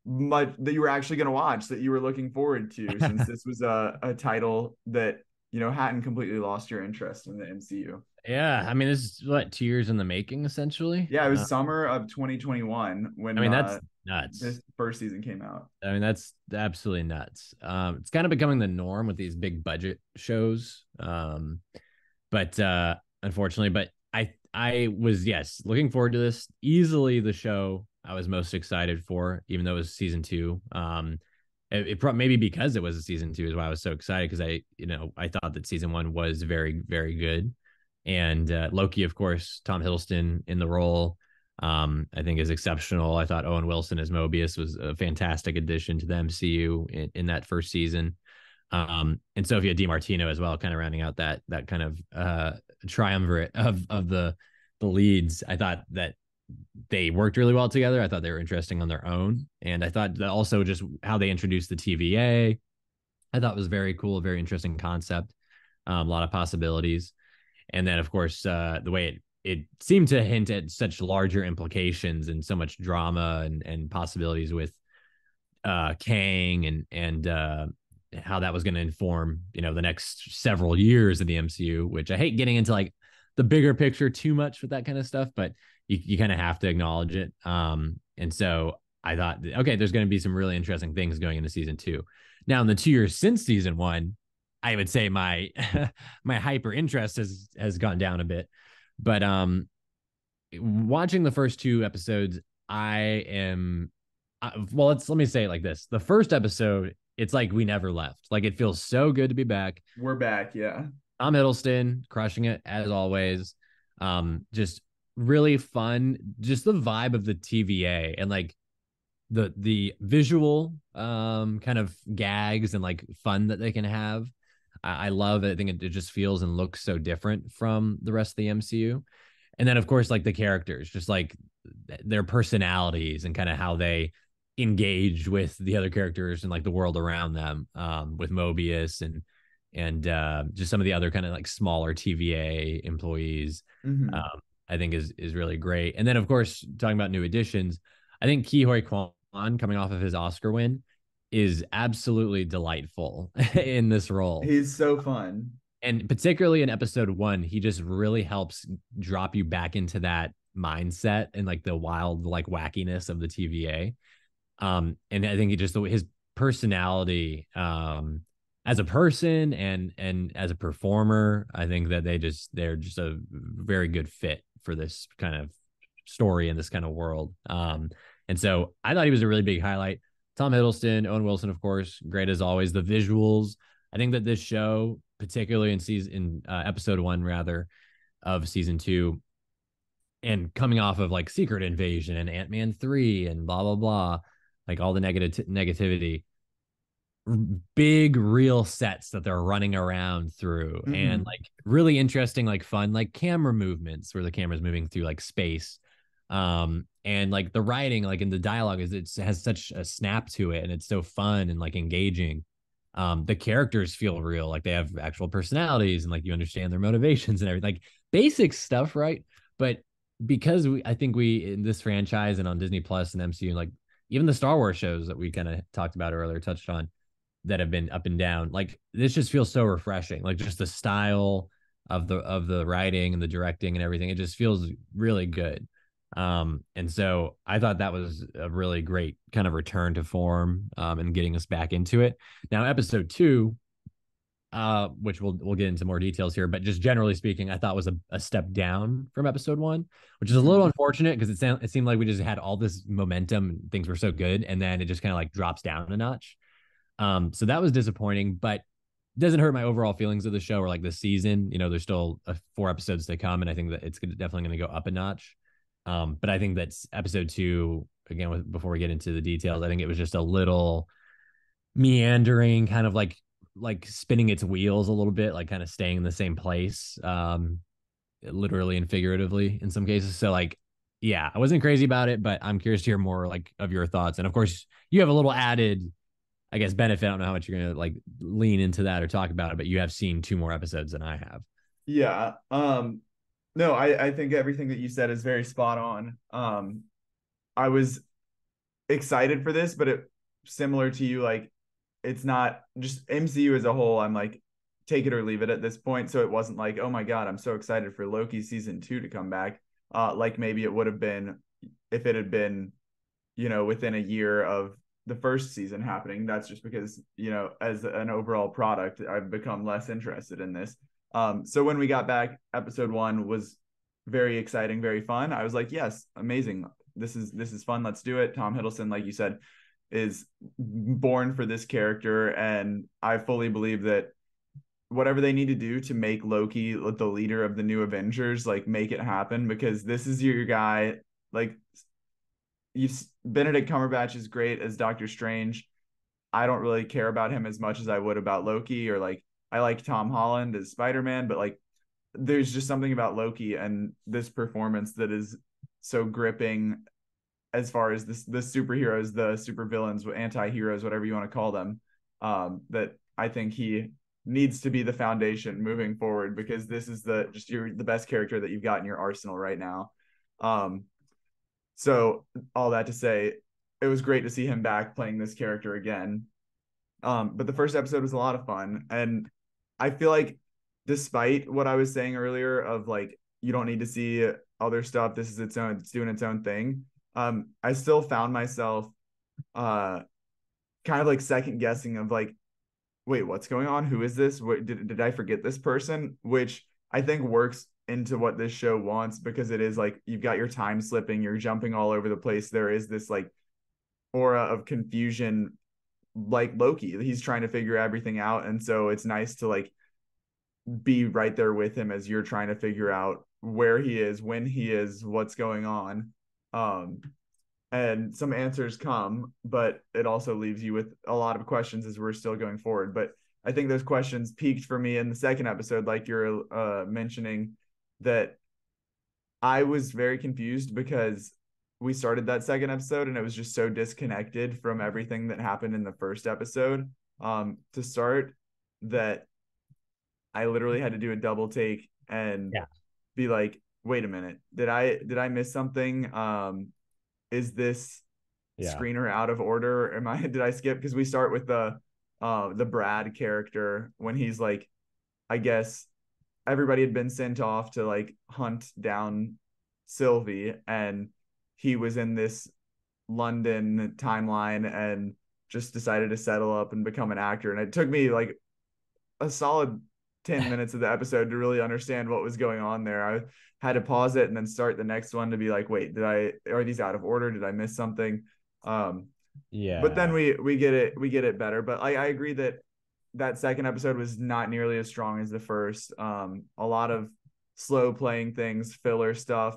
that you were actually going to watch, that you were looking forward to, since this was a title that hadn't completely lost your interest in the MCU. Yeah, I mean, this is what, 2 years in the making, essentially. Yeah, it was summer of 2021 when that's nuts. This first season came out. I mean, that's absolutely nuts. It's kind of becoming the norm with these big budget shows. But unfortunately, I was, yes, looking forward to this. Easily the show I was most excited for, even though it was season two. Maybe because it was a season two is why I was so excited, because I thought that season one was very, very good. And Loki, of course, Tom Hiddleston in the role, I think is exceptional. I thought Owen Wilson as Mobius was a fantastic addition to the MCU in that first season. And Sophia DiMartino as well, kind of rounding out that kind of triumvirate of the leads. I thought that they worked really well together. I thought they were interesting on their own, and I thought that also just how they introduced the TVA, I thought was very cool, very interesting concept, a lot of possibilities. And then of course the way it seemed to hint at such larger implications and so much drama and possibilities with Kang and how that was going to inform, the next several years of the MCU, which I hate getting into like the bigger picture too much with that kind of stuff, but you kind of have to acknowledge it. And so I thought, okay, there's going to be some really interesting things going into season two. Now, in the 2 years since season one, I would say my my hyper interest has gone down a bit. But watching the first two episodes, let me say it like this. The first episode, it's like we never left. Like, it feels so good to be back. We're back, yeah. Tom Hiddleston crushing it as always. Just really fun. Just the vibe of the TVA and like the visual kind of gags and like fun that they can have. I love it. I think it just feels and looks so different from the rest of the MCU. And then of course, like the characters, just like their personalities and kind of how they engage with the other characters and like the world around them, with Mobius and just some of the other kind of like smaller TVA employees. Mm-hmm. I think is really great. And then of course, talking about new additions, I think Ke Huy Quan, coming off of his Oscar win, is absolutely delightful in this role. He's so fun. And particularly in episode one, he just really helps drop you back into that mindset and like the wild, like wackiness of the TVA. And I think his personality, as a person and as a performer, I think that they're just a very good fit for this kind of story in this kind of world. And so I thought he was a really big highlight. Tom Hiddleston, Owen Wilson, of course, great as always. The visuals, I think that this show, particularly in episode one, rather, of season two, and coming off of like Secret Invasion and Ant-Man 3 and blah, blah, blah, like all the negativity, big real sets that they're running around through, mm-hmm. and like really interesting, like fun, like camera movements where the camera's moving through like space. And like the writing, like in the dialogue, it has such a snap to it, and it's so fun and like engaging. The characters feel real, like they have actual personalities, and like you understand their motivations and everything, like basic stuff, right? But because I think we in this franchise and on Disney Plus and MCU, like even the Star Wars shows that we kind of talked about earlier, touched on, that have been up and down, like this just feels so refreshing. Like just the style of the writing and the directing and everything, it just feels really good. And so I thought that was a really great kind of return to form, and getting us back into it. Now, episode two, which we'll get into more details here, but just generally speaking, I thought was a step down from episode one, which is a little unfortunate because it seemed like we just had all this momentum and things were so good, and then it just kind of like drops down a notch. So that was disappointing, but it doesn't hurt my overall feelings of the show or like the season. There's still 4 episodes to come, and I think that it's definitely going to go up a notch. But I think that's episode two, again, before we get into the details, I think it was just a little meandering, kind of like spinning its wheels a little bit, like kind of staying in the same place, literally and figuratively in some cases. So like, yeah, I wasn't crazy about it, but I'm curious to hear more like of your thoughts. And of course, you have a little added, I guess, benefit. I don't know how much you're going to like lean into that or talk about it, but you have seen 2 more episodes than I have. Yeah. No, I think everything that you said is very spot on. I was excited for this, but similar to you, like it's not just MCU as a whole. I'm like, take it or leave it at this point. So it wasn't like, oh my God, I'm so excited for Loki season 2 to come back. Like maybe it would have been if it had been, within a year of the first season happening. That's just because, as an overall product, I've become less interested in this. So when we got back, episode 1 was very exciting, very fun. I was like, yes, amazing. This is fun. Let's do it. Tom Hiddleston, like you said, is born for this character, and I fully believe that whatever they need to do to make Loki the leader of the new Avengers, like make it happen, because this is your guy. Like, Benedict Cumberbatch is great as Doctor Strange. I don't really care about him as much as I would about Loki, or like I like Tom Holland as Spider-Man, but like there's just something about Loki and this performance that is so gripping as far as the superheroes, the supervillains, anti-heroes, whatever you want to call them, that I think he needs to be the foundation moving forward, because this is the best character that you've got in your arsenal right now. So all that to say, it was great to see him back playing this character again. But the first episode was a lot of fun, and I feel like, despite what I was saying earlier of like you don't need to see other stuff, this is it's doing its own thing. I still found myself kind of like second guessing of like, wait, what's going on? Who is this? What did I forget this person? Which I think works into what this show wants, because it is like you've got your time slipping, you're jumping all over the place. There is this like aura of confusion, like Loki. He's trying to figure everything out, and so it's nice to like be right there with him as you're trying to figure out where he is, when he is, what's going on. And some answers come, but it also leaves you with a lot of questions as we're still going forward. But I think those questions peaked for me in the second episode, like you're mentioning, that I was very confused because we started that second episode and it was just so disconnected from everything that happened in the first episode to start, that I literally had to do a double take and be like, wait a minute, did I miss something? Is this screener out of order? Did I skip? Because we start with the Brad character when he's like, I guess everybody had been sent off to like hunt down Sylvie, and he was in this London timeline and just decided to settle up and become an actor. And it took me like a solid 10 minutes of the episode to really understand what was going on there. I had to pause it and then start the next one to be like, wait, are these out of order? Did I miss something? But then we get it better. But I agree that second episode was not nearly as strong as the first. A lot of slow playing things, filler stuff,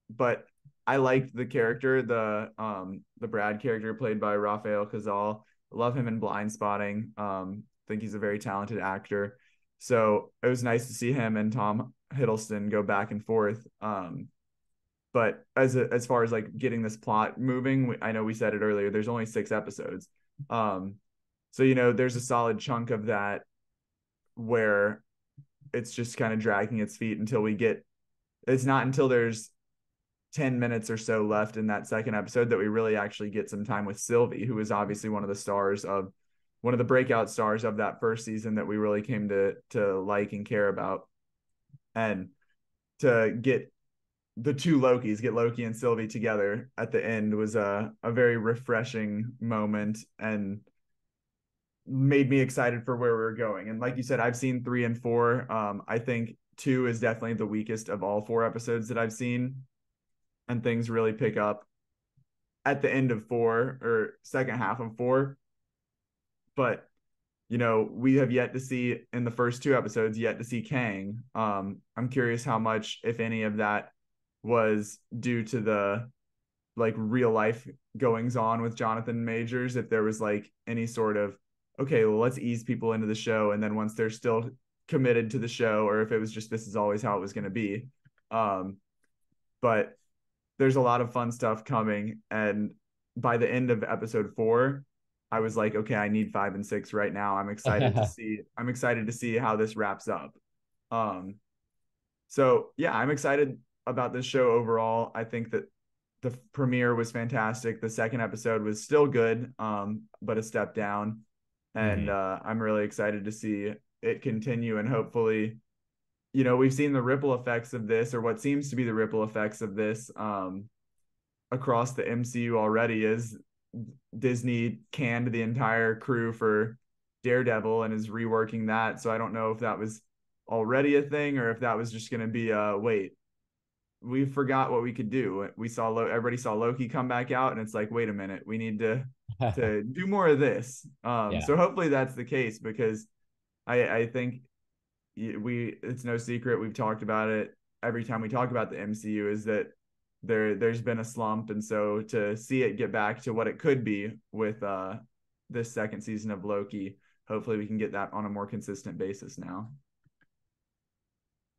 but I liked the character, the Brad character played by Rafael Cazal. Love him in Blind Spotting. Think he's a very talented actor. So it was nice to see him and Tom Hiddleston go back and forth. But as far as like getting this plot moving, I know we said it earlier, there's only 6 episodes. So, there's a solid chunk of that where it's just kind of dragging its feet until it's not until there's 10 minutes or so left in that second episode that we really actually get some time with Sylvie, who is obviously one of the breakout stars of that first season that we really came to like and care about. And to get the two Lokis, get Loki and Sylvie together at the end, was a very refreshing moment and made me excited for where we were going. And like you said, I've seen 3 and 4. I think 2 is definitely the weakest of all 4 episodes that I've seen. And things really pick up at the end of 4, or second half of 4. But we have yet to see, in the first 2 episodes, Kang. I'm curious how much, if any, of that was due to the like real life goings on with Jonathan Majors. If there was like any sort of, okay, well, let's ease people into the show, and then once they're still committed to the show, or if it was just, this is always how it was going to be. But there's a lot of fun stuff coming, and by the end of episode 4, I was like, okay, I need 5 and 6 right now. I'm excited to see how this wraps up. So yeah, I'm excited about this show overall. I think that the premiere was fantastic. The second episode was still good, but a step down. And I'm really excited to see it continue, and hopefully, we've seen the ripple effects of this, or what seems to be the ripple effects of this across the MCU already, is Disney canned the entire crew for Daredevil and is reworking that. So I don't know if that was already a thing, or if that was just going to be wait, we forgot what we could do. We saw everybody saw Loki come back out, and it's like, wait a minute, we need to do more of this. So hopefully that's the case, because I think it's no secret, we've talked about it every time we talk about the MCU, is that there's been a slump, and so to see it get back to what it could be with this second season of Loki, hopefully we can get that on a more consistent basis now.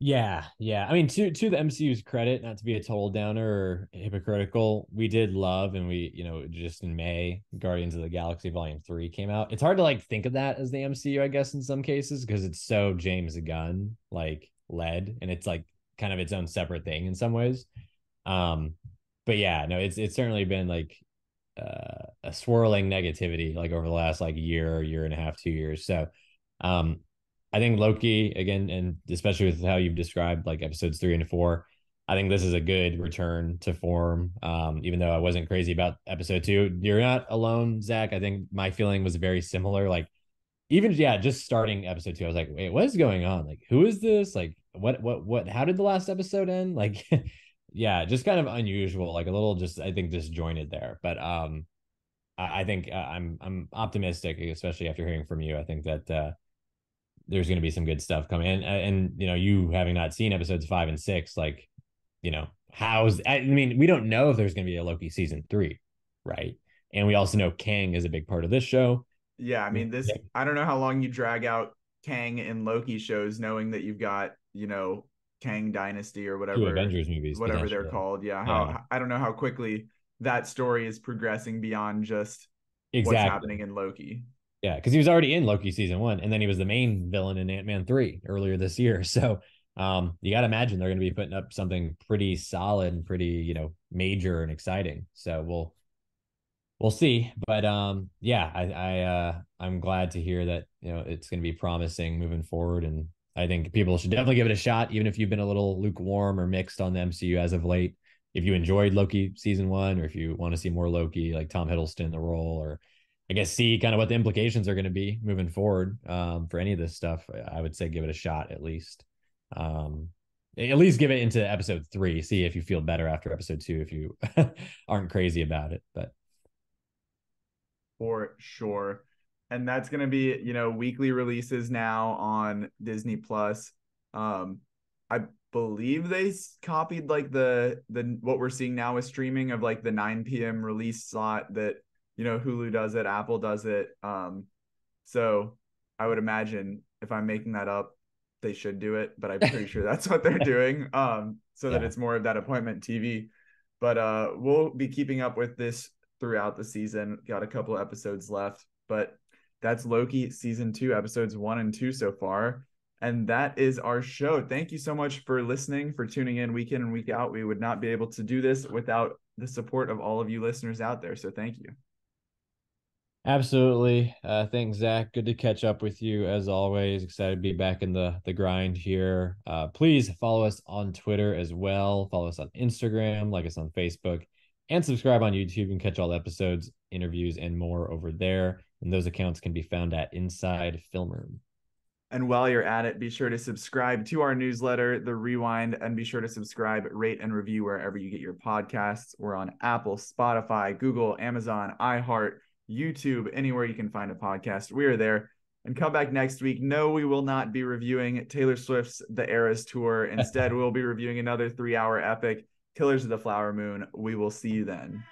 Yeah. I mean, to the MCU's credit, not to be a total downer or hypocritical, we did love, and we, just in May, Guardians of the Galaxy Volume 3 came out. It's hard to like think of that as the MCU, I guess, in some cases, because it's so James Gunn like led, and it's like kind of its own separate thing in some ways. But yeah, no, it's certainly been like a swirling negativity like over the last like year and a half, 2 years. So I think Loki, again, and especially with how you've described like episodes 3 and 4, I think this is a good return to form. Even though I wasn't crazy about episode 2, you're not alone, Zach. I think my feeling was very similar. Like, even just starting episode 2, I was like, wait, what is going on? Like, who is this? Like, what? How did the last episode end? Like, yeah, just kind of unusual, like a little just, I think, disjointed there. But I think I'm optimistic, especially after hearing from you. I think that there's going to be some good stuff coming. And you having not seen episodes 5 and 6, like, I mean, we don't know if there's going to be a Loki season 3, right? And we also know Kang is a big part of this show. Yeah, I mean, I don't know how long you drag out Kang and Loki shows, knowing that you've got, Kang Dynasty or whatever, 2 Avengers movies, whatever they're called. Yeah, I don't know how quickly that story is progressing beyond just what's happening in Loki. Yeah, because he was already in Loki season 1, and then he was the main villain in Ant-Man 3 earlier this year. So you got to imagine they're going to be putting up something pretty solid and pretty, major and exciting. So we'll see. But I'm glad to hear that, it's going to be promising moving forward. And I think people should definitely give it a shot, even if you've been a little lukewarm or mixed on the MCU as of late. If you enjoyed Loki season 1, or if you want to see more Loki, like Tom Hiddleston in the role, or I guess see kind of what the implications are going to be moving forward for any of this stuff, I would say give it a shot at least. At least give it into episode 3. See if you feel better after episode 2 if you aren't crazy about it. But for sure. And that's going to be, weekly releases now on Disney Plus. I believe they copied like the what we're seeing now with streaming of like the 9 p.m. release slot that, Hulu does it, Apple does it. So I would imagine, if I'm making that up, they should do it, but I'm pretty sure that's what they're doing. So that it's more of that appointment TV. But we'll be keeping up with this throughout the season. Got a couple of episodes left, but that's Loki season 2, episodes 1 and 2 so far. And that is our show. Thank you so much for listening, for tuning in week in and week out. We would not be able to do this without the support of all of you listeners out there. So thank you. Absolutely. Thanks, Zach. Good to catch up with you as always. Excited to be back in the grind here. Please follow us on Twitter as well. Follow us on Instagram, like us on Facebook, and subscribe on YouTube and catch all the episodes, interviews, and more over there. And those accounts can be found at Inside Film Room. And while you're at it, be sure to subscribe to our newsletter, The Rewind, and be sure to subscribe, rate, and review wherever you get your podcasts. We're on Apple, Spotify, Google, Amazon, iHeart, YouTube, anywhere you can find a podcast. We are there. And come back next week. No, we will not be reviewing Taylor Swift's The Eras Tour. Instead, we'll be reviewing another 3-hour epic, Killers of the Flower Moon. We will see you then.